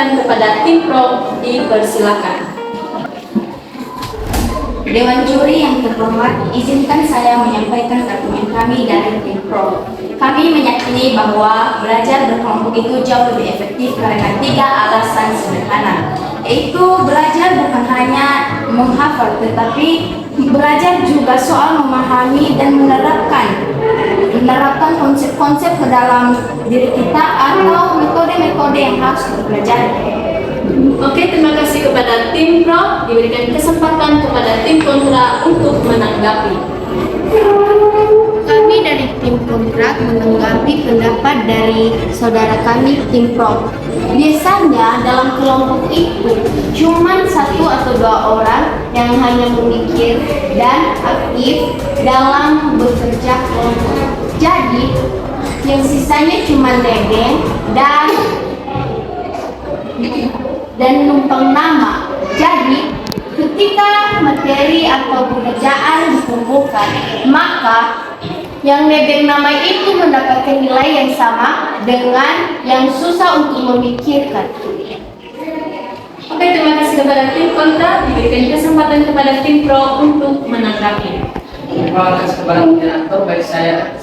kesempatan kepada tim pro, dipersilakan. Dewan juri yang terhormat, izinkan saya menyampaikan argumen kami dari tim pro. Kami meyakini bahwa belajar berkelompok itu jauh lebih efektif karena 3 alasan sederhana, yaitu belajar bukan hanya menghafal, tetapi belajar juga soal memahami dan menerapkan konsep-konsep ke dalam diri kita atau metode-metode yang harus kita pelajari. Oke, terima kasih kepada tim pro. Diberikan kesempatan kepada tim kontra untuk menanggapi. Kami dari tim kontra menanggapi pendapat dari saudara kami tim pro. Biasanya dalam kelompok itu cuma 1 atau 2 orang yang hanya memikir dan aktif dalam bekerja kelompok. Jadi yang sisanya cuma nebeng dan numpang nama. Jadi ketika materi atau pekerjaan dikumpulkan, maka yang nebeng nama itu mendapatkan nilai yang sama dengan yang susah untuk memikirkan. Oke, terima kasih kepada tim kontra. Diberikan kesempatan kepada tim pro untuk menanggapi. Terima kasih kepada moderator. Baik,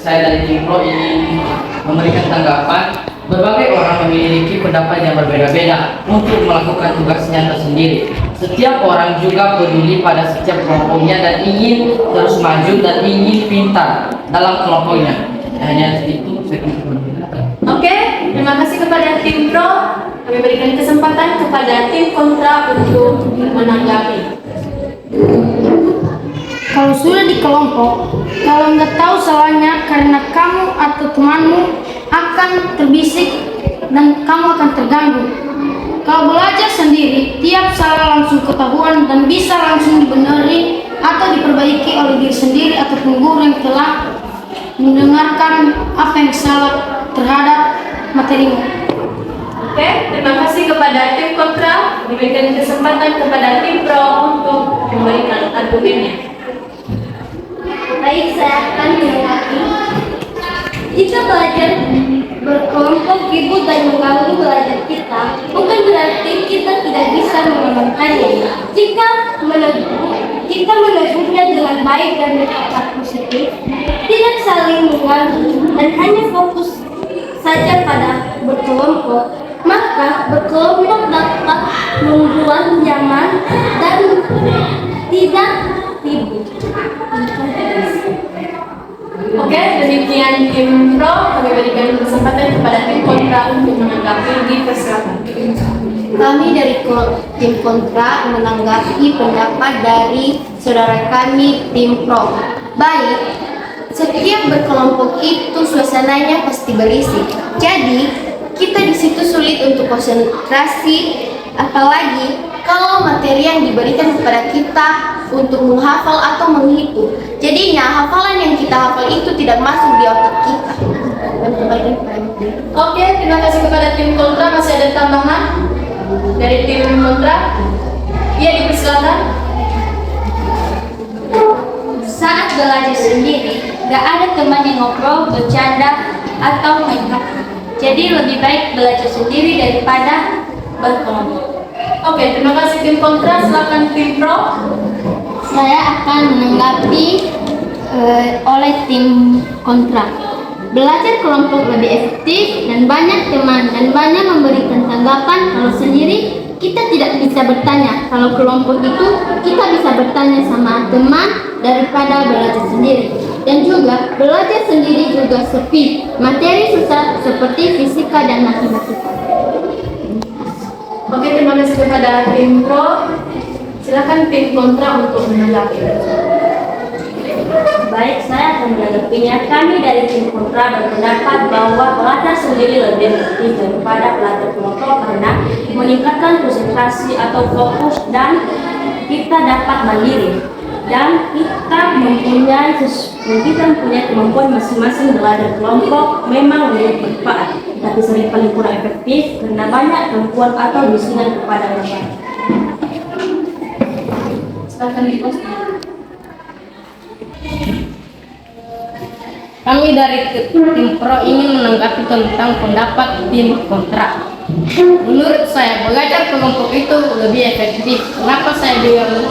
saya dari tim pro ingin memberikan tanggapan. Berbagai orang memiliki pendapat yang berbeda-beda untuk melakukan tugasnya tersendiri. Setiap orang juga peduli pada setiap kelompoknya dan ingin terus maju dan ingin pintar dalam kelompoknya. Hanya itu saya ingin. Oke, terima kasih kepada tim pro. Kami berikan kesempatan kepada tim kontra untuk menanggapi. Kalau sudah di kelompok, kalau nggak tahu salahnya karena kamu atau temanmu akan terbisik dan kamu akan terganggu. Kalau belajar sendiri, tiap salah langsung ketahuan dan bisa langsung dibenerin atau diperbaiki oleh diri sendiri ataupun guru yang telah mendengarkan apa yang salah terhadap materimu. Oke, terima kasih kepada tim kontra. Diberikan kesempatan kepada tim pro untuk memberikan argumennya. Baik, saya akan menanggapi. Jika belajar berkelompok ribut dan mengganggu belajar kita, bukan berarti kita tidak bisa mengamalkannya. Jika kita menegurnya dengan baik dan bersikap positif, tidak saling mengganggu dan hanya fokus saja pada berkelompok, maka berkelompok dapat membuat nyaman dan tidak ribut. Oke, demikian tim pro. Kami berikan kesempatan kepada tim kontra untuk menanggapi. Dipersilakan. Kami dari tim kontra menanggapi pendapat dari saudara kami tim pro. Baik, setiap berkelompok itu suasananya pasti berisik. Jadi kita di situ sulit untuk konsentrasi, apalagi kalau materi yang diberikan kepada kita untuk menghafal atau menghitung. Jadinya hafalan yang kita hafal itu tidak masuk di otak kita. Oke, terima kasih kepada tim kontra. Masih ada tambahan dari tim kontra? Iya, dipersilakan. Saat belajar sendiri, gak ada teman yang ngobrol, bercanda, atau main hati. Jadi lebih baik belajar sendiri daripada berkelompok. Oke, terima kasih tim kontra. Silakan tim pro. Saya akan menanggapi oleh tim kontra. Belajar kelompok lebih efektif dan banyak teman dan banyak memberikan tanggapan. Kalau sendiri kita tidak bisa bertanya. Kalau kelompok itu kita bisa bertanya sama teman daripada belajar sendiri. Dan juga belajar sendiri juga sepi. Materi susah seperti fisika dan matematika. Oke, terima kasih kepada tim pro. Silakan tim kontra untuk menanggapi. Baik, saya akan menanggapinya. Kami dari tim kontra berpendapat bahwa belajar sendiri lebih efektif daripada belajar kelompok karena meningkatkan konsentrasi atau fokus dan kita dapat mandiri dan kita mempunyai kemampuan masing-masing. Belajar kelompok memang lebih bermanfaat, tapi sering paling kurang efektif karena banyak gangguan atau bisingan kepada mereka. Silakan dipost. Kami dari tim pro ingin menanggapi tentang pendapat tim kontra. Menurut saya belajar kelompok itu lebih efektif. Kenapa saya bilang?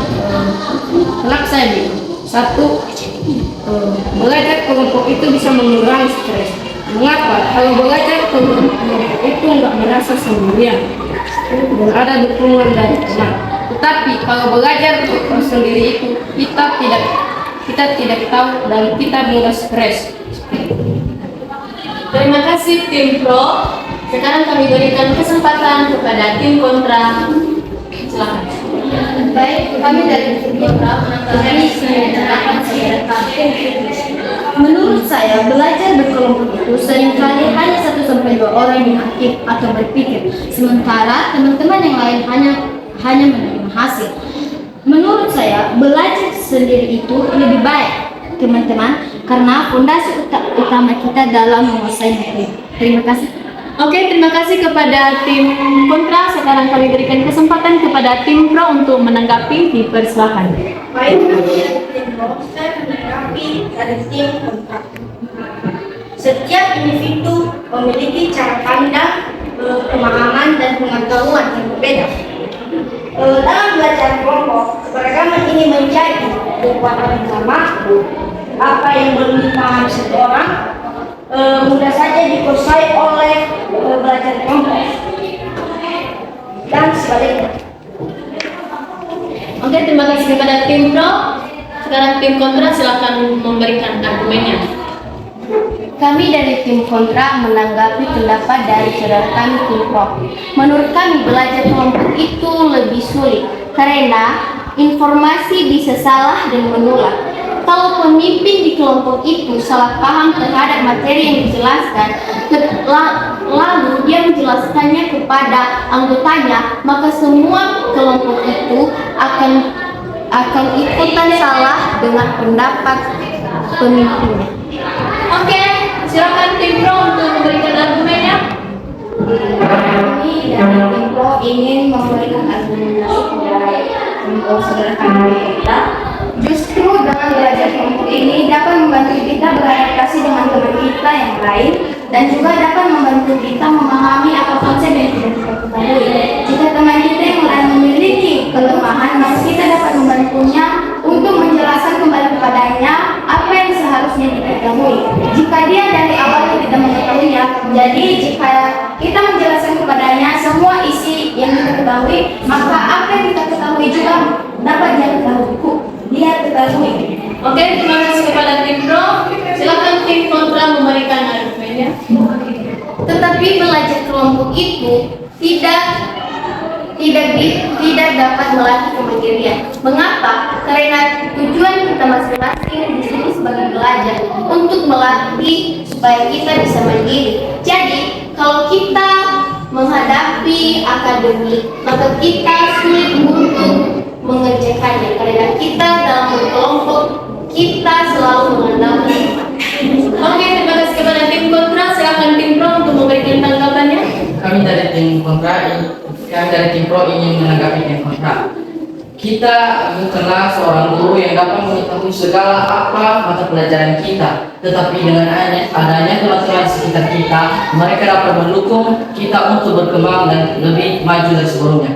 Satu, belajar kelompok itu bisa mengurangi stres. Mengapa? Kalau belajar kelompok itu nggak merasa sendirian dan ada dukungan dari teman. Tetapi kalau belajar sendiri itu kita tidak tahu dan kita mudah stres. Terima kasih tim pro. Sekarang kami berikan kesempatan kepada tim kontra. Silakan. Baik, kami dari tim kontra menanggapi pendapat saudara kami. Menurut saya, belajar berkelompok itu seringkali hanya 1-2 orang yang aktif atau berpikir, sementara teman-teman yang lain hanya menerima hasil. Menurut saya, belajar sendiri itu lebih baik, teman-teman, karena fondasi utama kita dalam menguasai materi. Terima kasih. Oke, terima kasih kepada tim kontra. Sekarang kami berikan kesempatan kepada tim pro untuk menanggapi. Dipersilakan. Baik, kami dari tim pro, saya menanggapi dari tim kontra. Setiap individu memiliki cara pandang, pemahaman, dan pengetahuan yang berbeda. Dalam belajar kelompok, keberagaman ini menjadi kekuatan utama. Apa yang belum dipahami satu orang mudah saja dikuasai oleh belajar kelompok dan sebaliknya. Oke, terima kasih kepada tim pro. Sekarang tim kontra silakan memberikan argumennya. Kami dari tim kontra menanggapi pendapat dari saudara kami tim pro. Menurut kami belajar kelompok itu lebih sulit karena informasi bisa salah dan menular. Kalau pemimpin di kelompok itu salah paham terhadap materi yang dijelaskan, lalu dia menjelaskannya kepada anggotanya, maka semua kelompok itu akan ikutan salah dengan pendapat pemimpinnya. Oke, silakan tim pro untuk memberikan argumennya. Kami dari tim pro ingin memberikan argumentasi kepada saudara kami kita. Justru dengan belajar kelompok ini dapat membantu kita beradaptasi dengan teman kita yang lain dan juga dapat membantu kita memahami apa konsep yang tidak kita ketahui. Jika teman kita yang lain memiliki kelemahan, maka kita dapat membantunya untuk menjelaskan kembali kepadanya apa yang seharusnya diketahui. Jika dia dari awal tidak mengetahuinya, jadi jika kita menjelaskan kepadanya semua isi yang kita ketahui, maka apa yang kita ketahui juga dapat dia ketahui. Oke, terima kasih kepada tim pro. Silakan tim kontra memberikan argumennya. Tetapi belajar kelompok itu tidak dapat melatih kemandirian. Mengapa? Karena tujuan kita masing-masing di sini sebagai belajar untuk melatih supaya kita bisa mandiri. Jadi, kalau kita menghadapi akademik, maka kita sulit untuk mengerjakannya karena kita dalam berkelompok kita selalu mengandalkan. Oke, terima kasih kepada tim kontra. Silakan tim pro untuk memberikan tanggapannya. Kami dari tim pro ingin menanggapi tim kontra. Kita bukanlah seorang guru yang dapat mengetahui segala apa mata pelajaran kita, tetapi dengan adanya teman-teman sekitar kita, mereka dapat mendukung kita untuk berkembang dan lebih maju dari sebelumnya.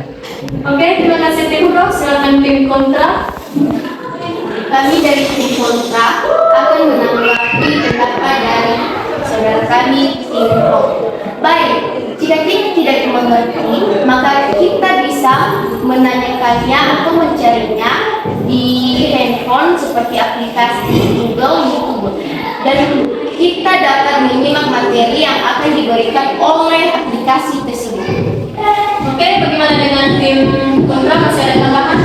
Oke, terima kasih tim pro. Silakan tim kontra. Kami dari tim kontra akan menanggapi pendapat dari saudara kami tim pro. Baik, jika kita tidak mengerti, maka kita bisa menanyakannya atau mencarinya di handphone seperti aplikasi Google, YouTube, dan kita dapat menyimak materi yang akan diberikan oleh aplikasi tersebut. Oke, bagaimana dengan tim kontra? Masih ada tambahan?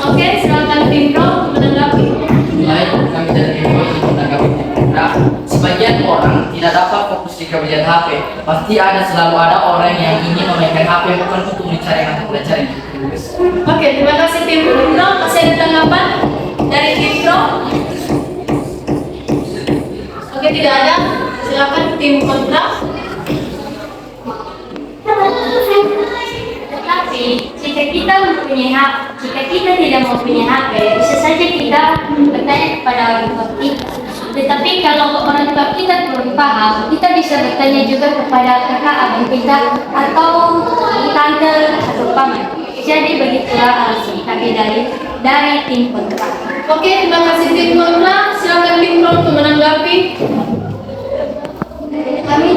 Oke, silakan tim pro menanggapi. Baik, kami dari tim pro ingin menanggapi tim kontra. Sebagian orang tidak dapat fokus di kebijakan HP. Pasti selalu ada orang yang ingin memainkan HP bukan untuk mencari mata pelajaran. Oke, terima kasih tim pro. Masih ada tanggapan dari tim pro? Oke, tidak ada. Silakan tim kontra. Tetapi jika kita tidak mempunyai HP, bisa saja kita bertanya kepada orang tua kita. Tetapi kalau orang tua kita belum paham, kita bisa bertanya juga kepada kakak abang kita atau tante atau paman. Jadi begitulah kami dari tim kontra. Oke, terima kasih tim kontra. Silakan tim pro untuk menanggapi. Kami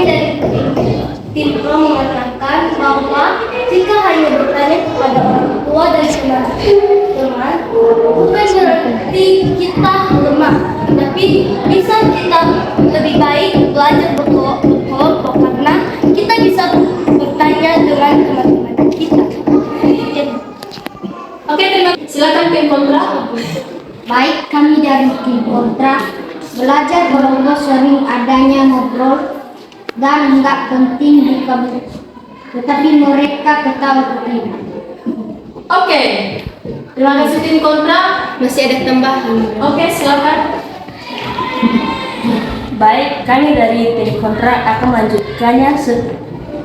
dari tim pro mengatakan bahwa jika hanya bertanya kepada orang tua dan teman-teman, bukan berarti kita lemah, tapi bisa kita lebih baik belajar berkelompok karena kita bisa bertanya dengan teman-teman kita. Oke, terima kasih. Silakan tim kontra. Baik, kami dari tim kontra belajar kelompok sering adanya ngobrol dan enggak penting bukan, tetapi mereka ketawa terima. Oke, terima kasih tim kontra. Masih ada tambahan. Oke, silakan. Baik, kami dari tim kontra akan melanjutkannya.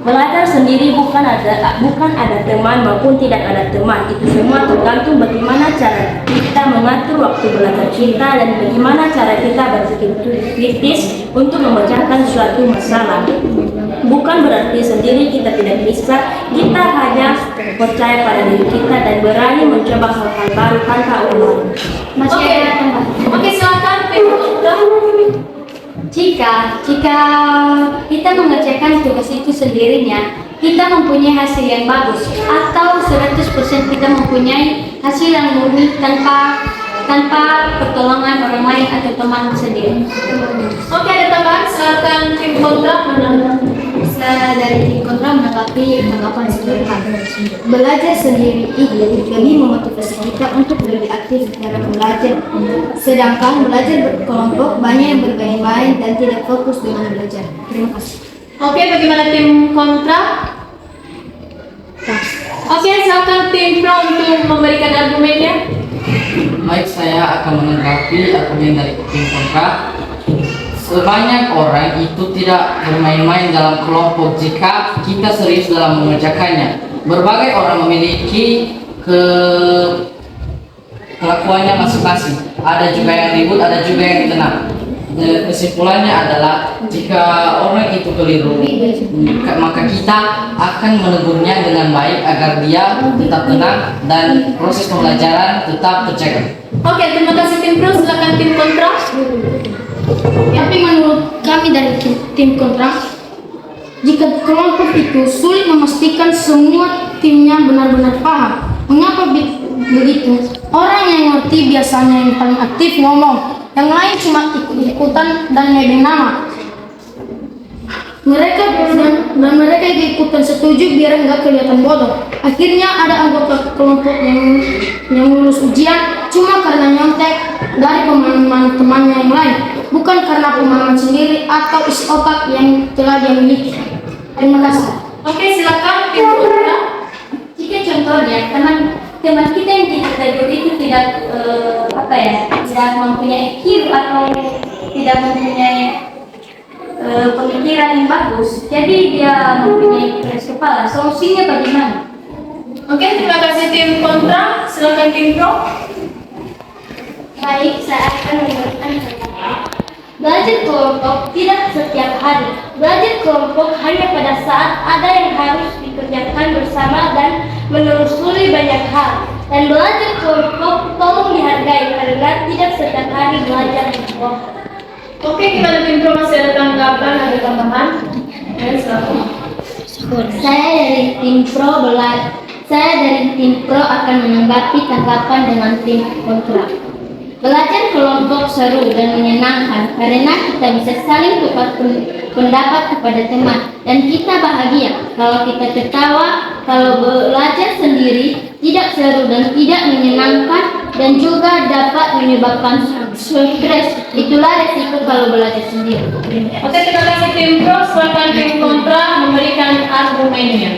Belajar sendiri bukan ada teman maupun tidak ada teman. Itu semua tergantung bagaimana cara kita mengatur waktu belajar kita dan bagaimana cara kita berpikir kritis untuk memecahkan suatu masalah. Bukan berarti sendiri kita tidak bisa, kita hanya percaya pada diri kita dan berani mencoba hal-hal baru tanpa ulang. Masih ada tambahan. Oke, silakan tim kontra. Jika kita mengerjakan tugas itu sendirinya, kita mempunyai hasil yang bagus atau 100% kita mempunyai hasil yang murni tanpa pertolongan orang lain atau teman sendiri. Oke, ada tambahan. Silakan tim kontra menanggapi. Saya dari tim kontra menanggapi tanggapan sederhana. Belajar sendiri itu lebih memotivasi kita untuk lebih aktif dalam belajar. Sedangkan belajar berkelompok banyak yang bermain-main dan tidak fokus dengan belajar. Terima kasih. Oke, bagaimana tim kontra? Oke, silakan tim pro untuk memberikan argumennya. Baik, saya akan menanggapi argumen dari tim kontra. Sebanyak orang itu tidak bermain-main dalam kelompok jika kita serius dalam mengerjakannya. Berbagai orang memiliki kelakuannya masing-masing. Ada juga yang ribut, ada juga yang tenang. Kesimpulannya adalah jika orang itu keliru, maka kita akan menegurnya dengan baik agar dia tetap tenang dan proses pembelajaran tetap terjaga. Oke, terima kasih tim pro. Silakan tim kontra. Tapi menurut kami dari tim kontra, jika kelompok itu sulit memastikan semua timnya benar-benar paham. Mengapa begitu? Orang yang ngerti biasanya yang paling aktif ngomong, yang lain cuma ikut-ikutan dan nebeng nama. Mereka ikutan setuju biar nggak kelihatan bodoh. Akhirnya ada anggota kelompok yang lulus ujian cuma karena nyontek dari pemahaman temannya yang lain, bukan karena pemahaman sendiri atau isi otak yang telah dia miliki. Terima kasih. Oke, silakan tim kontra. Jika contohnya teman kita yang kita tegur itu tidak tidak mempunyai IQ atau tidak mempunyai pemikiran yang bagus, jadi dia mempunyai keras kepala. Solusinya bagaimana? Oke, terima kasih tim kontra. Silakan tim pro. Baik, saya akan memberikan pendapat. Belajar kelompok tidak setiap hari. Belajar kelompok hanya pada saat ada yang harus dikerjakan bersama dan menelusuri banyak hal. Dan belajar kelompok tolong dihargai karena tidak setiap hari belajar kelompok. Oke, gimana tim pro? Masih ada tanggapan, ada tambahan? Ya, silakan. Saya dari tim pro akan menanggapi tanggapan dengan tim kontra. Belajar kelompok seru dan menyenangkan karena kita bisa saling tukar pendapat kepada teman dan kita bahagia. Kalau kita tertawa, kalau belajar sendiri tidak seru dan tidak menyenangkan dan juga dapat menyebabkan stres. Itulah resiko kalau belajar sendiri. Oke, terima kasih tim pro. Silakan tim kontra memberikan argumennya.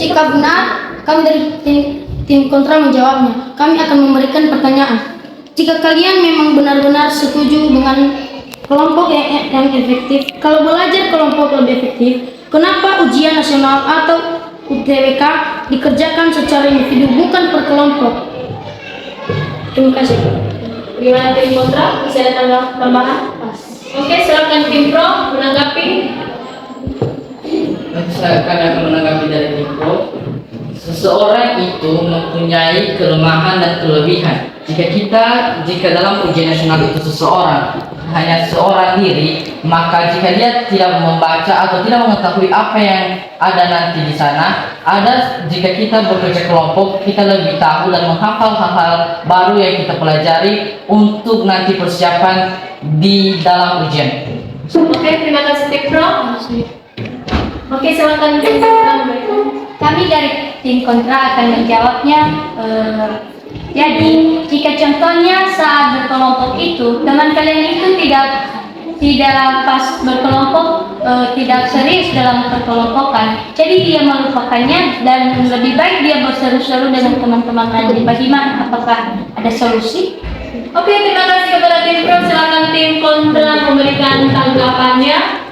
Jika benar, kami dari tim kontra menjawabnya. Kami akan memberikan pertanyaan. Jika kalian memang benar-benar setuju dengan kelompok yang efektif, kalau belajar kelompok lebih efektif, kenapa ujian nasional atau UTBK dikerjakan secara individu, bukan per kelompok. Terima kasih. Gimana tim kontra? Bisa ada tambahan? Oke, silakan tim pro menanggapi. Kami akan menanggapi dari Niko. Seseorang itu mempunyai kelemahan dan kelebihan. Jika dalam ujian nasional itu seseorang hanya seorang diri, maka jika dia tidak membaca atau tidak mengetahui apa yang ada nanti di sana, jika kita bekerja kelompok, kita lebih tahu dan menghafal hal-hal baru yang kita pelajari untuk nanti persiapan di dalam ujian. Oke, terima kasih tim pro. Oke, silakan tim kontra memberikan. Kami dari tim kontra akan menjawabnya. Jadi, jika contohnya saat berkelompok itu, teman kalian itu tidak pas berkelompok, tidak serius dalam perkelompokan, jadi dia melupakannya dan lebih baik dia berseru-seru dengan teman-teman lain. Bagaimana? Apakah ada solusi? Oke, terima kasih kepada tim pro. Silakan tim kontra memberikan tanggapannya.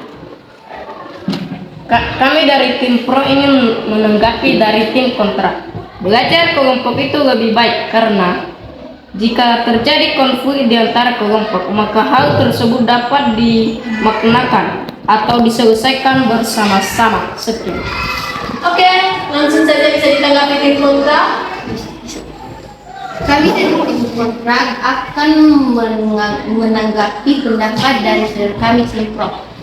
Kami dari tim pro ingin menanggapi dari tim kontra. Belajar kelompok itu lebih baik karena jika terjadi konflik di antara kelompok, maka hal tersebut dapat dimaknakan atau diselesaikan bersama-sama. Sekian. Oke, langsung saja bisa ditanggapi tim kontra. Kami dari tim kontra akan menanggapi pendapat dari saudara kami tim pro.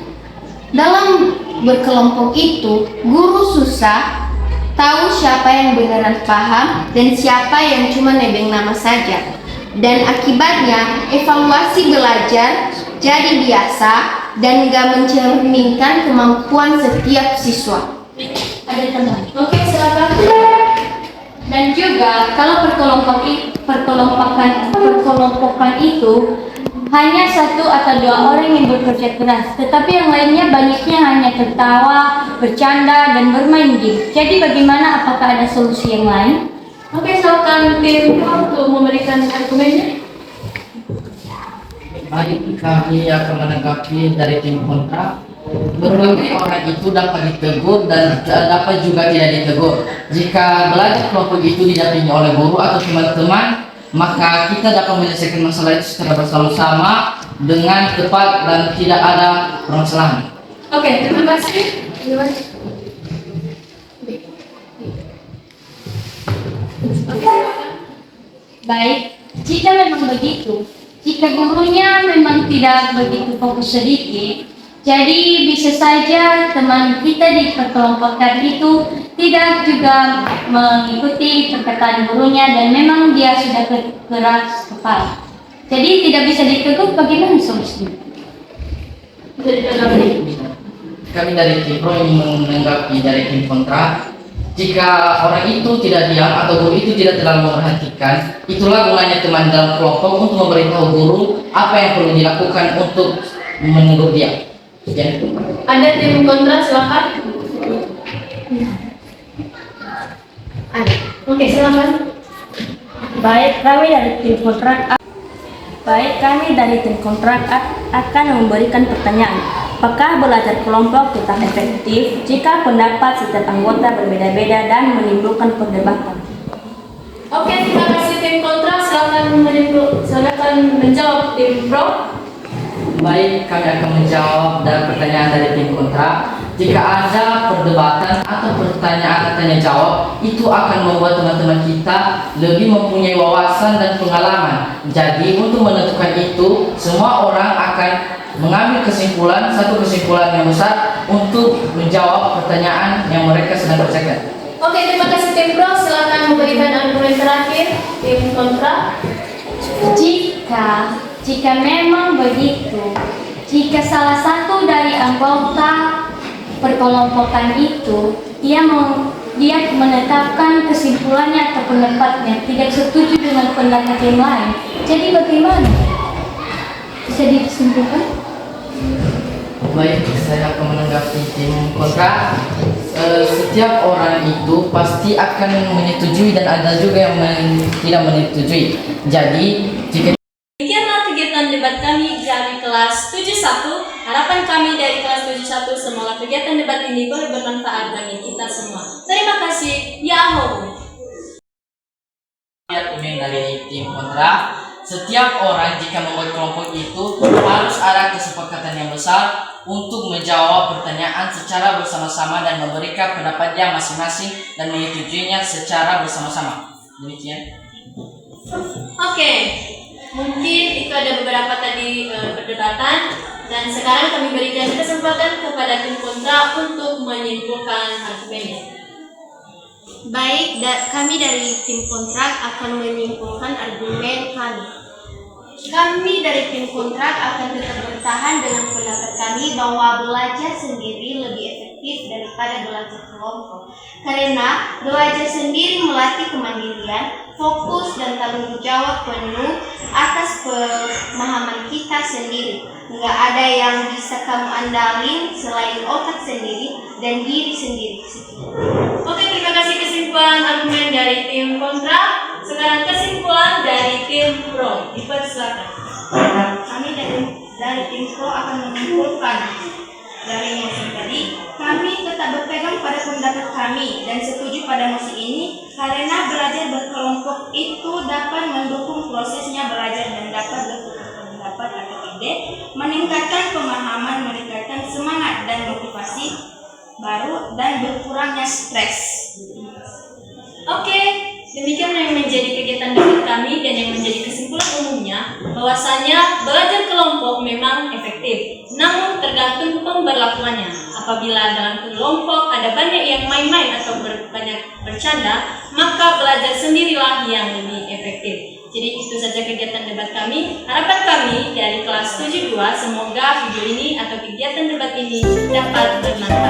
Dalam berkelompok itu, guru susah tahu siapa yang beneran paham dan siapa yang cuma nebeng nama saja. Dan akibatnya evaluasi belajar jadi biasa dan gak mencerminkan kemampuan setiap siswa. Ada tambahan? Oke, silakan. Dan juga kalau perkelompokan itu hanya satu atau dua orang yang bekerja keras, tetapi yang lainnya banyaknya hanya tertawa, bercanda, dan bermain game. Jadi bagaimana? Apakah ada solusi yang lain? Oke, silakan tim pro untuk memberikan argumennya. Baik, kami akan menanggapi dari tim kontra. Berbagai orang itu dapat ditegur dan dapat juga tidak ditegur. Jika belajar kelompok itu didampingi oleh guru atau teman-teman, maka kita dapat menyelesaikan masalah itu secara bersama-sama dengan tepat dan tidak ada permasalahan. Oke, terima kasih. Baik, jika memang begitu, jika gurunya memang tidak begitu fokus sedikit, jadi bisa saja teman kita di perkelompokan itu tidak juga mengikuti perkataan gurunya dan memang dia sudah keras kepala. Jadi tidak bisa ditegur, bagaimana solusinya? Bisa ditanggapi. Kami dari tim pro ingin menanggapi dari tim kontra. Jika orang itu tidak diam atau guru itu tidak terlalu memperhatikan, itulah gunanya teman dalam kelompok untuk memberitahu guru apa yang perlu dilakukan untuk menegur dia. Sekian. Ada tim kontra, silakan. Oke, silakan. Baik, kami dari tim kontrak akan memberikan pertanyaan. Apakah belajar kelompok tetap efektif jika pendapat setiap anggota berbeda-beda dan menimbulkan perdebatan? Oke, terima kasih tim kontra. Silakan menjawab tim pro. Baik, kami akan menjawab dan pertanyaan dari tim kontra. Jika ada perdebatan atau pertanyaan tanya jawab, itu akan membuat teman-teman kita lebih mempunyai wawasan dan pengalaman. Jadi untuk menentukan itu, semua orang akan mengambil satu kesimpulan yang besar untuk menjawab pertanyaan yang mereka sedang kerjakan. Oke, terima kasih tim pro. Silakan memberikan argumen terakhir tim kontra. Jika memang begitu, jika salah satu dari anggota perkelompokan itu dia menetapkan kesimpulannya atau pendapatnya tidak setuju dengan pendapat yang lain, jadi bagaimana? Bisa disimpulkan? Baik, saya akan menanggapi tim kontra. Setiap orang itu pasti akan menyetujui dan ada juga yang tidak menyetujui. Jadi jika Demikianlah kegiatan debat kami dari kelas 71. Harapan kami dari kelas 71 semoga kegiatan debat ini boleh bermanfaat bagi kita semua. Terima kasih. Yahoo! Dari tim kontra, setiap orang jika membuat kelompok itu harus ada kesepakatan yang besar untuk menjawab pertanyaan secara bersama-sama dan memberikan pendapatnya masing-masing dan menyetujuinya secara bersama-sama. Demikian. Oke, mungkin itu ada beberapa tadi perdebatan dan sekarang kami berikan kesempatan kepada tim kontra untuk menyimpulkan argumennya. Baik, kami dari tim kontrak akan menyimpulkan argumen kami. Kami dari tim kontrak akan tetap bertahan dengan pendapat kami bahwa belajar sendiri lebih efektif daripada belajar kelompok. Karena belajar sendiri melatih kemandirian, fokus dan tanggung jawab penuh atas pemahaman kita sendiri. Nggak ada yang bisa kamu andalin selain otak sendiri dan diri sendiri. Oke, terima kasih kesimpulan argumen dari tim kontra. Sekarang kesimpulan dari tim pro. Dipersilakan. Kami dari tim pro akan menyimpulkan dari mosi tadi. Kami tetap berpegang pada pendapat kami dan setuju pada mosi ini karena belajar berkelompok itu dapat mendukung prosesnya belajar dan dapat bertukar pendapat atau ide, meningkatkan pemahaman, meningkatkan semangat dan motivasi baru dan berkurangnya stres. Oke, demikian yang menjadi kegiatan debat kami dan yang menjadi kesimpulan umumnya bahwasanya belajar kelompok memang efektif, namun tergantung pemberlakuannya. Apabila dalam kelompok ada banyak yang main-main atau banyak bercanda, maka belajar sendirilah yang lebih efektif. Jadi itu saja kegiatan debat kami. Harapan kami dari kelas 72 semoga video ini atau kegiatan debat ini dapat bermanfaat.